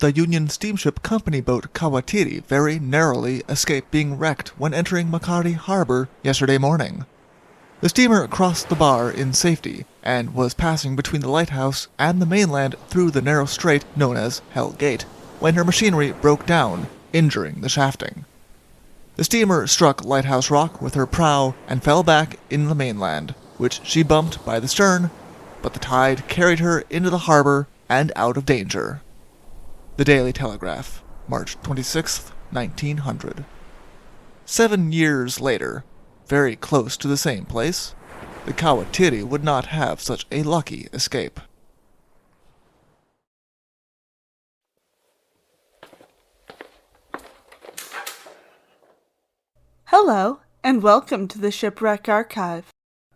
the Union Steamship Company boat Kawatiri very narrowly escaped being wrecked when entering Macquarie Harbor yesterday morning. The steamer crossed the bar in safety and was passing between the lighthouse and the mainland through the narrow strait known as Hell Gate when her machinery broke down, injuring the shafting. The steamer struck Lighthouse Rock with her prow and fell back in the mainland, which she bumped by the stern, but the tide carried her into the harbor and out of danger. The Daily Telegraph, March 26, 1900. 7 years later, very close to the same place, the Kawatiri would not have such a lucky escape. Hello, and welcome to the Shipwreck Archive.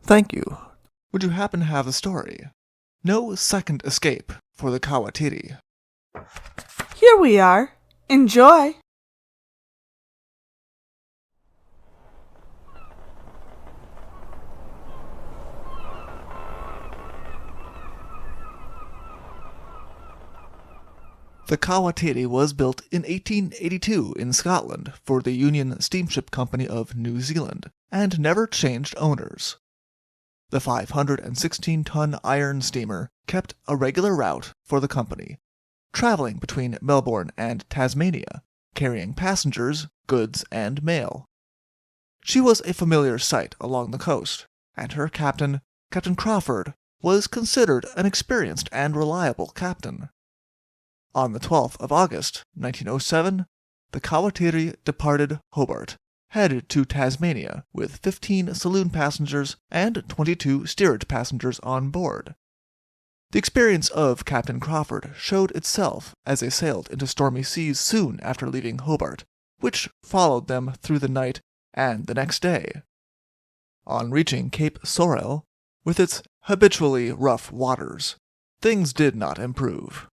Thank you. Would you happen to have the story? No second escape for the Kawatiri. Here we are. Enjoy! The Kawatiri was built in 1882 in Scotland for the Union Steamship Company of New Zealand and never changed owners. The 516-ton iron steamer kept a regular route for the company, traveling between Melbourne and Tasmania, carrying passengers, goods, and mail. She was a familiar sight along the coast, and her captain, Captain Crawford, was considered an experienced and reliable captain. On the 12th of August, 1907, the Kawatiri departed Hobart, headed to Tasmania with 15 saloon passengers and 22 steerage passengers on board. The experience of Captain Crawford showed itself as they sailed into stormy seas soon after leaving Hobart, which followed them through the night and the next day. On reaching Cape Sorel, with its habitually rough waters, things did not improve.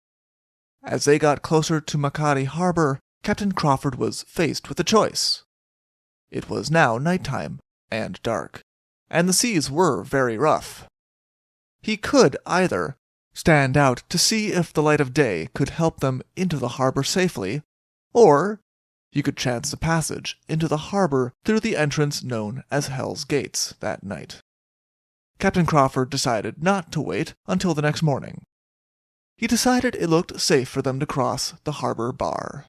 As they got closer to Macquarie Harbor, Captain Crawford was faced with a choice. It was now nighttime and dark, and the seas were very rough. He could either stand out to see if the light of day could help them into the harbor safely, or he could chance the passage into the harbor through the entrance known as Hell's Gates that night. Captain Crawford decided not to wait until the next morning. He decided it looked safe for them to cross the harbor bar.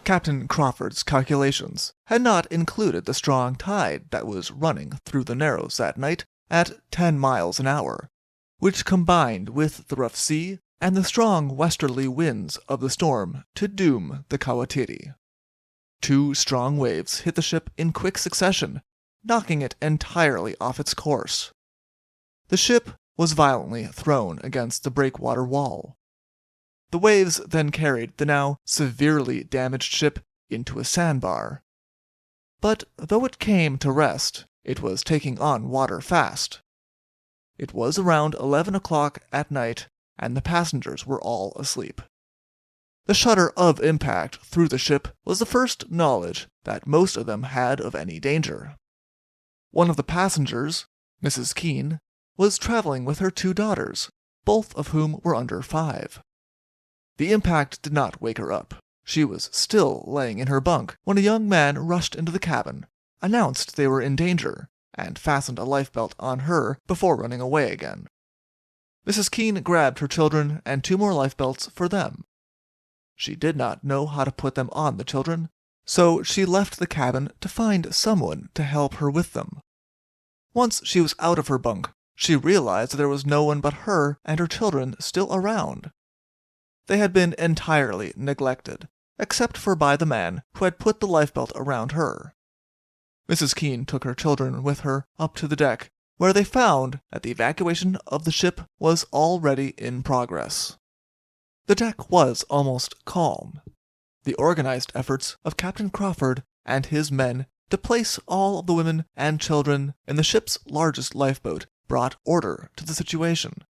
Captain Crawford's calculations had not included the strong tide that was running through the Narrows that night at 10 miles an hour, which combined with the rough sea and the strong westerly winds of the storm to doom the Kawatiri. 2 strong waves hit the ship in quick succession, knocking it entirely off its course. The ship was violently thrown against the breakwater wall. The waves then carried the now severely damaged ship into a sandbar. But though it came to rest, it was taking on water fast. It was around 11 o'clock at night, and the passengers were all asleep. The shudder of impact through the ship was the first knowledge that most of them had of any danger. One of the passengers, Mrs. Keene, was traveling with her 2 daughters, both of whom were under 5. The impact did not wake her up. She was still laying in her bunk when a young man rushed into the cabin, announced they were in danger, and fastened a lifebelt on her before running away again. Mrs. Keene grabbed her children and 2 more lifebelts for them. She did not know how to put them on the children, so she left the cabin to find someone to help her with them. Once she was out of her bunk, she realized that there was no one but her and her children still around. They had been entirely neglected, except for by the man who had put the lifebelt around her. Mrs. Keene took her children with her up to the deck, where they found that the evacuation of the ship was already in progress. The deck was almost calm. The organized efforts of Captain Crawford and his men to place all of the women and children in the ship's largest lifeboat brought order to the situation.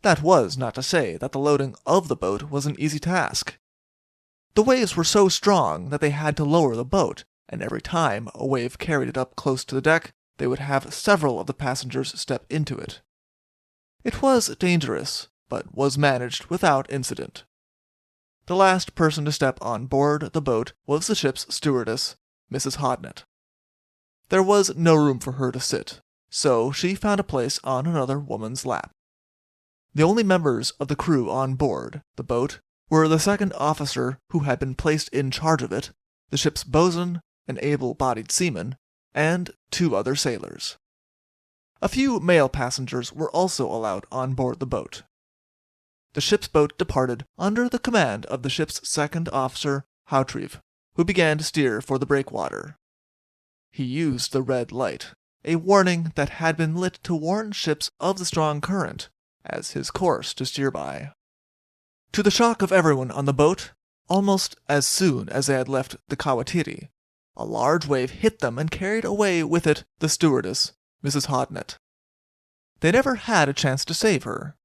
That was not to say that the loading of the boat was an easy task. The waves were so strong that they had to lower the boat and every time a wave carried it up close to the deck, they would have several of the passengers step into it. It was dangerous, but was managed without incident. The last person to step on board the boat was the ship's stewardess, Mrs. Hodnett. There was no room for her to sit, so she found a place on another woman's lap. The only members of the crew on board the boat were the second officer who had been placed in charge of it, the ship's boatswain, an able-bodied seaman, and 2 other sailors. A few male passengers were also allowed on board the boat. The ship's boat departed under the command of the ship's second officer, Kawatiri, who began to steer for the breakwater. He used the red light, a warning that had been lit to warn ships of the strong current, as his course to steer by. To the shock of everyone on the boat, almost as soon as they had left the Kawatiri, a large wave hit them and carried away with it the stewardess, Mrs. Hodnett. They never had a chance to save her.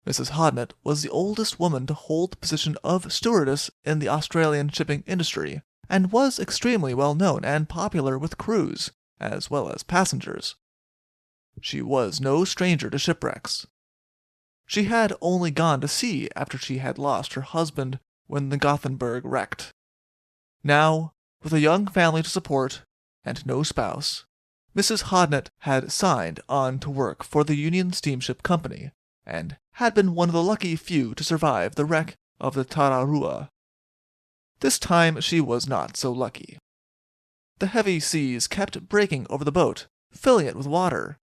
Mrs. Hodnett was the oldest woman to hold the position of stewardess in the Australian shipping industry, and was extremely well known and popular with crews, as well as passengers. She was no stranger to shipwrecks. She had only gone to sea after she had lost her husband when the Gothenburg wrecked. Now, with a young family to support, and no spouse, Mrs. Hodnett had signed on to work for the Union Steamship Company, and had been one of the lucky few to survive the wreck of the Tararua. This time she was not so lucky. The heavy seas kept breaking over the boat, filling it with water,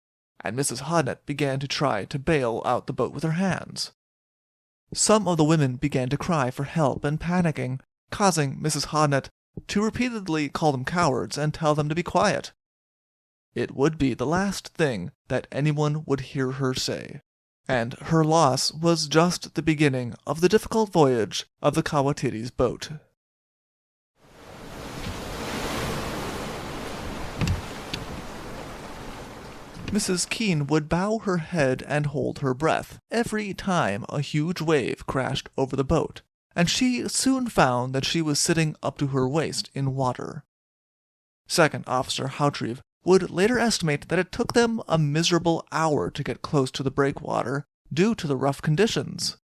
and Mrs. Hodnett began to try to bail out the boat with her hands. Some of the women began to cry for help and panicking, causing Mrs. Hodnett to repeatedly call them cowards and tell them to be quiet. It would be the last thing that anyone would hear her say, and her loss was just the beginning of the difficult voyage of the Kawatiri's boat. Mrs. Keene would bow her head and hold her breath every time a huge wave crashed over the boat, and she soon found that she was sitting up to her waist in water. Second Officer Kawatiri would later estimate that it took them a miserable hour to get close to the breakwater due to the rough conditions.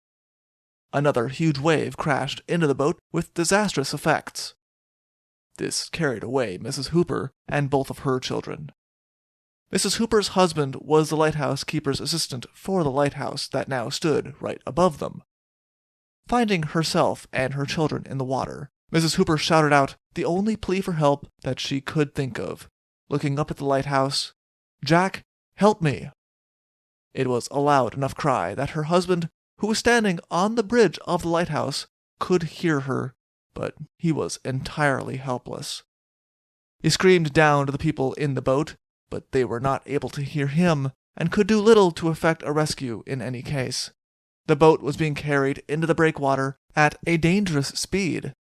Another huge wave crashed into the boat with disastrous effects. This carried away Mrs. Hooper and both of her children. Mrs. Hooper's husband was the lighthouse keeper's assistant for the lighthouse that now stood right above them. Finding herself and her children in the water, Mrs. Hooper shouted out the only plea for help that she could think of, looking up at the lighthouse, "Jack, help me!" It was a loud enough cry that her husband, who was standing on the bridge of the lighthouse, could hear her, but he was entirely helpless. He screamed down to the people in the boat, but they were not able to hear him, and could do little to effect a rescue in any case. The boat was being carried into the breakwater at a dangerous speed.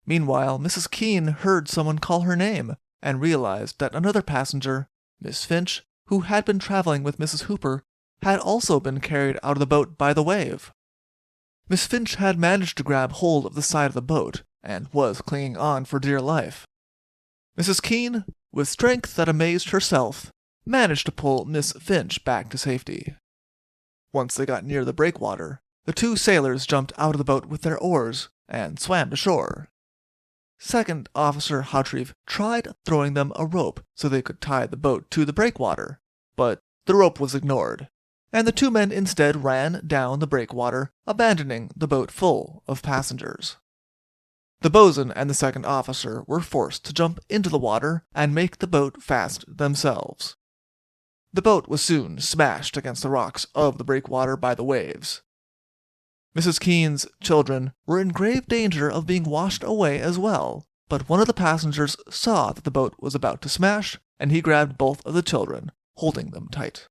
Meanwhile, Mrs. Keene heard someone call her name, and realized that another passenger, Miss Finch, who had been traveling with Mrs. Hooper, had also been carried out of the boat by the wave. Miss Finch had managed to grab hold of the side of the boat, and was clinging on for dear life. Mrs. Keene, with strength that amazed herself, managed to pull Miss Finch back to safety. Once they got near the breakwater, the 2 sailors jumped out of the boat with their oars and swam to shore. Second Officer Kawatiri tried throwing them a rope so they could tie the boat to the breakwater, but the rope was ignored, and the 2 men instead ran down the breakwater, abandoning the boat full of passengers. The boatswain and the second officer were forced to jump into the water and make the boat fast themselves. The boat was soon smashed against the rocks of the breakwater by the waves. Mrs. Keene's children were in grave danger of being washed away as well, but one of the passengers saw that the boat was about to smash, and he grabbed both of the children, holding them tight.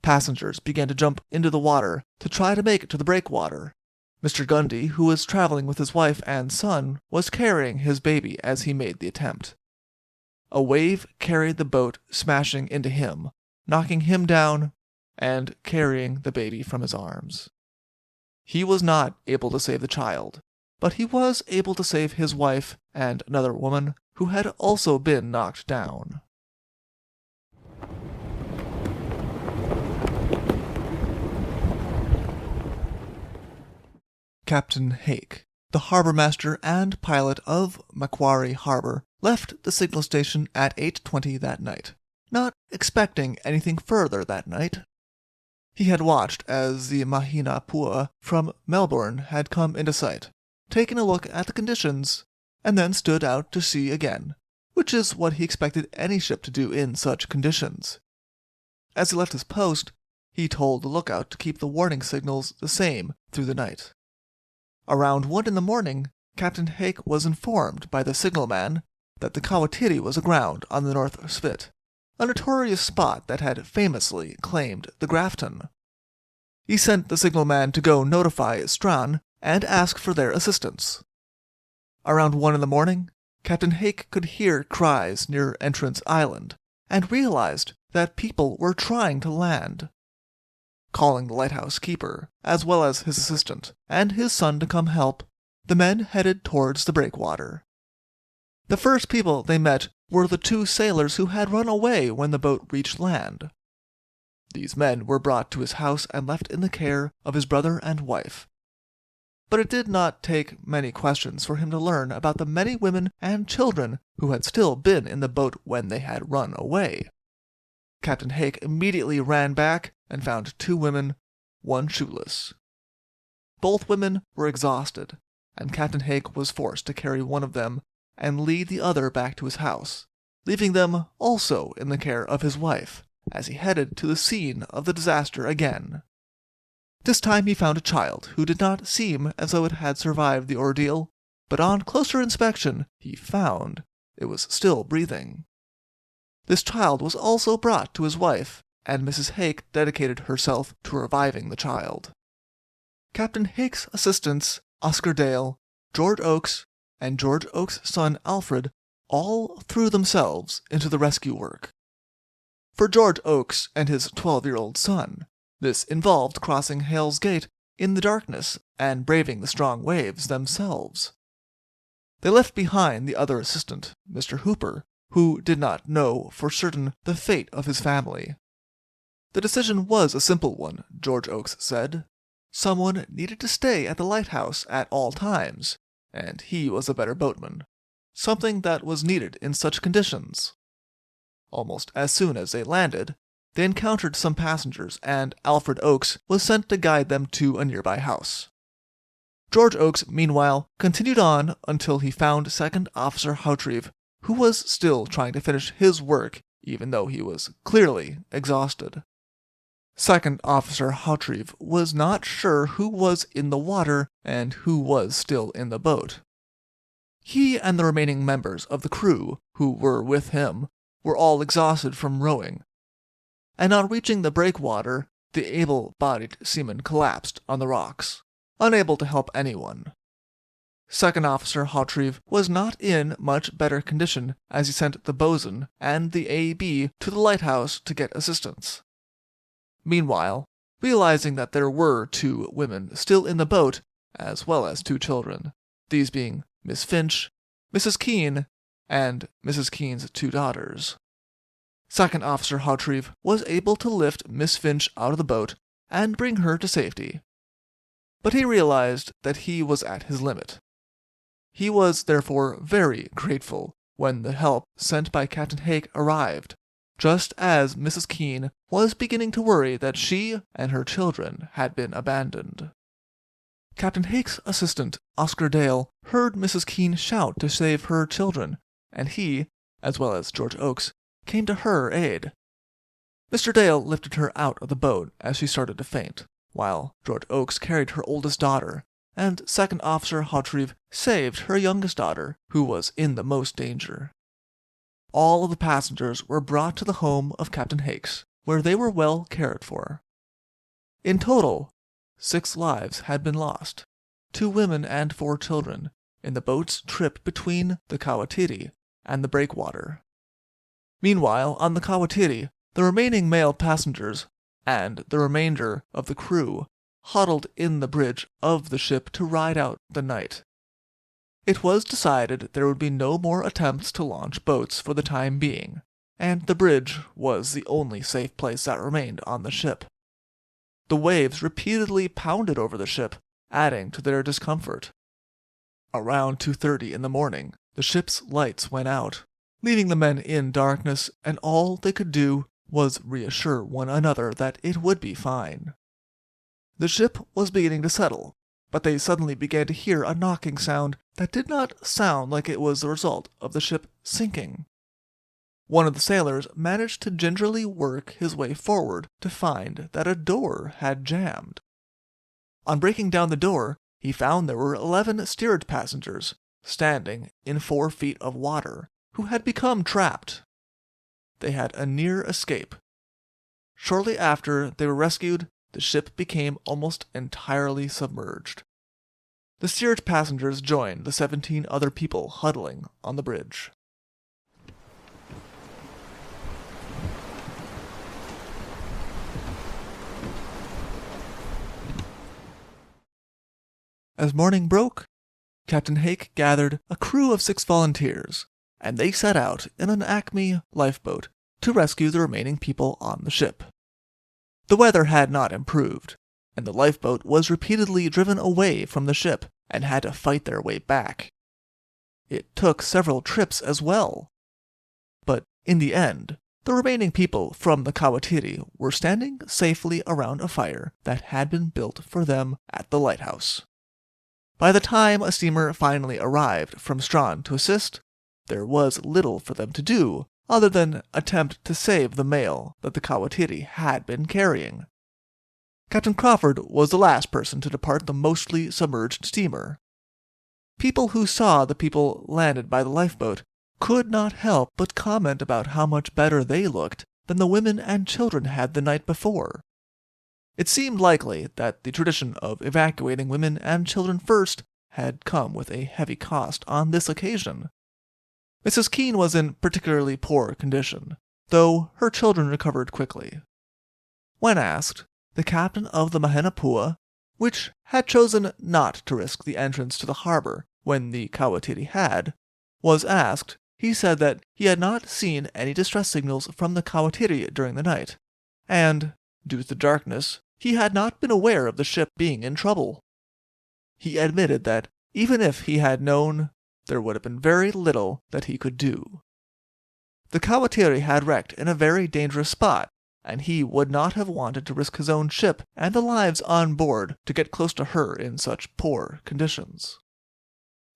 Passengers began to jump into the water to try to make it to the breakwater. Mr. Gundy, who was traveling with his wife and son, was carrying his baby as he made the attempt. A wave carried the boat, smashing into him, knocking him down, and carrying the baby from his arms. He was not able to save the child, but he was able to save his wife and another woman who had also been knocked down. Captain Hake, the harbor master and pilot of Macquarie Harbor, left the signal station at 8:20 that night, not expecting anything further that night. He had watched as the Mahina Pua from Melbourne had come into sight, taken a look at the conditions, and then stood out to sea again, which is what he expected any ship to do in such conditions. As he left his post, he told the lookout to keep the warning signals the same through the night. Around 1 in the morning, Captain Hake was informed by the signalman that the Kawatiri was aground on the North Spit, a notorious spot that had famously claimed the Grafton. He sent the signalman to go notify Strahan and ask for their assistance. Around 1 in the morning, Captain Hake could hear cries near Entrance Island, and realized that people were trying to land. Calling the lighthouse keeper, as well as his assistant, and his son to come help, the men headed towards the breakwater. The first people they met were the 2 sailors who had run away when the boat reached land. These men were brought to his house and left in the care of his brother and wife. But it did not take many questions for him to learn about the many women and children who had still been in the boat when they had run away. Captain Hake immediately ran back and found 2 women, 1 shoeless. Both women were exhausted, and Captain Hake was forced to carry one of them and lead the other back to his house, leaving them also in the care of his wife, as he headed to the scene of the disaster again. This time he found a child who did not seem as though it had survived the ordeal, but on closer inspection he found it was still breathing. This child was also brought to his wife, and Mrs. Hake dedicated herself to reviving the child. Captain Hake's assistants, Oscar Dale, George Oakes, and George Oakes' son Alfred all threw themselves into the rescue work. For George Oakes and his 12-year-old son, this involved crossing Hale's Gate in the darkness and braving the strong waves themselves. They left behind the other assistant, Mr. Hooper, who did not know for certain the fate of his family. The decision was a simple one, George Oakes said. Someone needed to stay at the lighthouse at all times, and he was a better boatman, something that was needed in such conditions. Almost as soon as they landed, they encountered some passengers, and Alfred Oakes was sent to guide them to a nearby house. George Oakes, meanwhile, continued on until he found Second Officer Hautrieve, who was still trying to finish his work, even though he was clearly exhausted. Second Officer Hautrieve was not sure who was in the water and who was still in the boat. He and the remaining members of the crew, who were with him, were all exhausted from rowing, and on reaching the breakwater, the able-bodied seaman collapsed on the rocks, unable to help anyone. Second Officer Hautrieve was not in much better condition as he sent the boatswain and the A.B. to the lighthouse to get assistance. Meanwhile, realizing that there were 2 women still in the boat, as well as 2 children, these being Miss Finch, Mrs. Keene, and Mrs. Keene's 2 daughters. Second Officer Hautrieve was able to lift Miss Finch out of the boat and bring her to safety. But he realized that he was at his limit. He was therefore very grateful when the help sent by Captain Hake arrived, just as Mrs. Keene was beginning to worry that she and her children had been abandoned. Captain Hake's assistant, Oscar Dale, heard Mrs. Keene shout to save her children, and he, as well as George Oakes, came to her aid. Mr. Dale lifted her out of the boat as she started to faint, while George Oakes carried her oldest daughter, and Second Officer Hautrieve saved her youngest daughter, who was in the most danger. All of the passengers were brought to the home of Captain Hake's, where they were well cared for. In total, 6 lives had been lost, 2 women and 4 children, in the boat's trip between the Kawatiri and the breakwater. Meanwhile, on the Kawatiri, the remaining male passengers and the remainder of the crew huddled in the bridge of the ship to ride out the night, It was decided there would be no more attempts to launch boats for the time being, and the bridge was the only safe place that remained on the ship. The waves repeatedly pounded over the ship, adding to their discomfort. Around 2:30 in the morning, the ship's lights went out, leaving the men in darkness, and all they could do was reassure one another that it would be fine. The ship was beginning to settle, but they suddenly began to hear a knocking sound that did not sound like it was the result of the ship sinking. One of the sailors managed to gingerly work his way forward to find that a door had jammed. On breaking down the door, he found there were 11 steerage passengers standing in 4 feet of water who had become trapped. They had a near escape. Shortly after they were rescued, the ship became almost entirely submerged. The steerage passengers joined the 17 other people huddling on the bridge. As morning broke, Captain Hake gathered a crew of 6 volunteers, and they set out in an Acme lifeboat to rescue the remaining people on the ship. The weather had not improved, and the lifeboat was repeatedly driven away from the ship and had to fight their way back. It took several trips as well. But in the end, the remaining people from the Kawatiri were standing safely around a fire that had been built for them at the lighthouse. By the time a steamer finally arrived from Strawn to assist, there was little for them to do other than attempt to save the mail that the Kawatiri had been carrying. Captain Crawford was the last person to depart the mostly submerged steamer. People who saw the people landed by the lifeboat could not help but comment about how much better they looked than the women and children had the night before. It seemed likely that the tradition of evacuating women and children first had come with a heavy cost on this occasion. Mrs. Keene was in particularly poor condition, though her children recovered quickly. When asked, the captain of the Mahenapua, which had chosen not to risk the entrance to the harbor when the Kawatiri had, was asked, he said that he had not seen any distress signals from the Kawatiri during the night, and, due to the darkness, he had not been aware of the ship being in trouble. He admitted that, even if he had known, there would have been very little that he could do. The Kawatiri had wrecked in a very dangerous spot, and he would not have wanted to risk his own ship and the lives on board to get close to her in such poor conditions.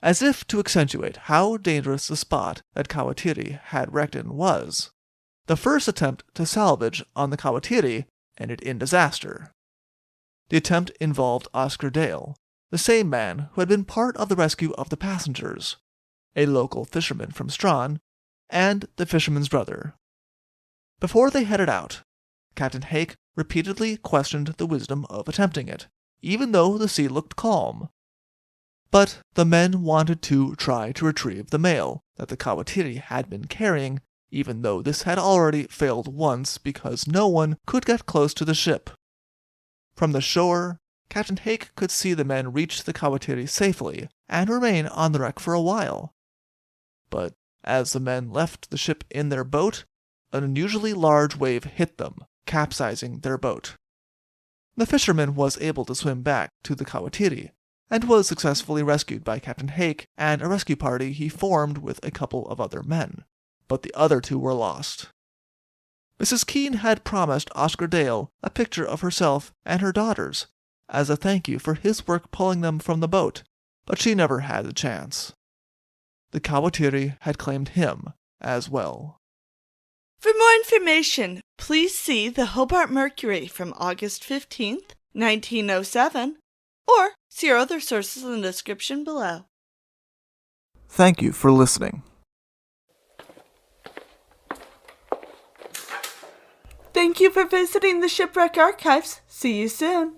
As if to accentuate how dangerous the spot that Kawatiri had wrecked in was, the first attempt to salvage on the Kawatiri ended in disaster. The attempt involved Oscar Dale, the same man who had been part of the rescue of the passengers, a local fisherman from Strawn, and the fisherman's brother. Before they headed out, Captain Hake repeatedly questioned the wisdom of attempting it, even though the sea looked calm. But the men wanted to try to retrieve the mail that the Kawatiri had been carrying, even though this had already failed once because no one could get close to the ship. From the shore, Captain Hake could see the men reach the Kawatiri safely and remain on the wreck for a while. But as the men left the ship in their boat, an unusually large wave hit them, capsizing their boat. The fisherman was able to swim back to the Kawatiri, and was successfully rescued by Captain Hake and a rescue party he formed with a couple of other men, but the other 2 were lost. Mrs. Keene had promised Oscar Dale a picture of herself and her daughters, as a thank you for his work pulling them from the boat, but she never had the chance. The Kawatiri had claimed him as well. For more information, please see the Hobart Mercury from August 15th, 1907, or see our other sources in the description below. Thank you for listening. Thank you for visiting the Shipwreck Archives. See you soon.